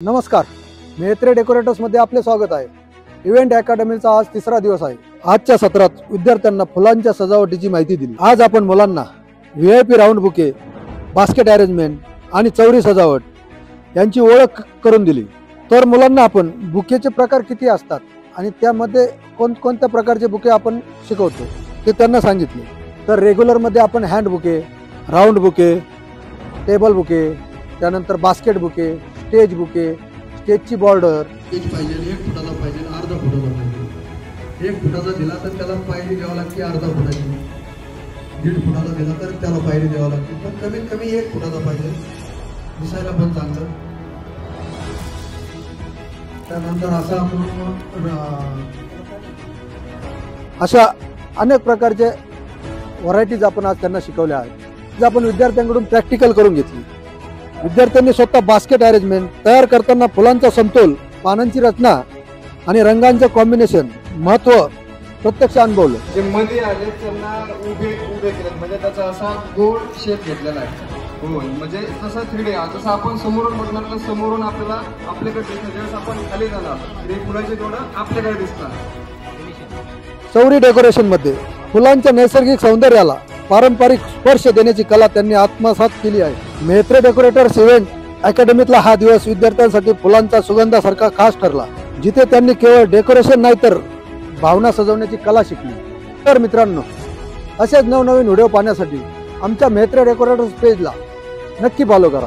नमस्कार, मेहत्रे डेकोरेटर्स मध्ये आपले स्वागत आहे। इव्हेंट अकॅडमीचा आज तिसरा दिवस आहे। आजच्या सत्रात विद्यार्थ्यांना फुलांच्या सजावटीची माहिती दिली। आज आपण मुलांना VIP round bouquet, basket arrangement आणि चौरी सजावट यांची ओळख करून दिली। तर मुलांना आपण बुकेचे प्रकार किती असतात आणि त्यामध्ये कोणत्या प्रकारचे बुके आपण शिकवतो ते त्यांना सांगितले। तर रेग्युलर मध्ये आपण hand bouquet, round bouquet, table bouquet, त्यानंतर बास्केट बुके, स्टेज बुके, स्टेजची बॉर्डर, स्टेज पाहिजे 1 फुटाचा पाहिजे, अर्धा फुटाचा पाहिजे। 1 फुटाचा दिला तर त्याला पायरी द्यावं लागते अर्धा फुटाची, 1.5 फुटाचा दिला तर त्याला पायरी द्यावं लागते, पण कमीत कमी 1 फुटाचा पाहिजे, दिसायला पण चांगलं। त्यानंतर अशा अनेक प्रकारचे व्हरायटीज आपण आज त्यांना शिकवल्या आहेत। जे आपण विद्यार्थ्यांकडून प्रॅक्टिकल करून घेतली। विद्यार्थ्यांनी स्वतः बास्केट अरेंजमेंट तयार करताना फुलांचा समतोल, पानांची रचना आणि रंगांचे कॉम्बिनेशन महत्त्व प्रत्यक्ष अनुभवलं। जे मध्ये आले त्यांना उभे केले, म्हणजे त्याचा असा गोल शेप घेतलेला आहे। गोल म्हणजे तसं 3D जसं आपण समोरून बघणार तर समोरून आपल्याला आपल्याकडे दिसतं, ज्यावेळेस आपण खाली जाणार ते फुलाचे थोडं आपल्याकडे दिसतात। चौरी डेकोरेशन मध्ये फुलांच्या नैसर्गिक सौंदर्याला पारंपरिक स्पर्श देण्याची कला त्यांनी आत्मसात केली आहे। मेहत्रे डेकोरेटर्स इव्हेंट अकॅडमीतला हा दिवस विद्यार्थ्यांसाठी फुलांचा सुगंधासारखा खास ठरला, जिथे त्यांनी केवळ डेकोरेशन नाही तर भावना सजवण्याची कला शिकली। तर मित्रांनो, असेच नवनवीन व्हिडिओ पाहण्यासाठी आमच्या मेहत्रे डेकोरेटर्स पेजला नक्की फॉलो करा।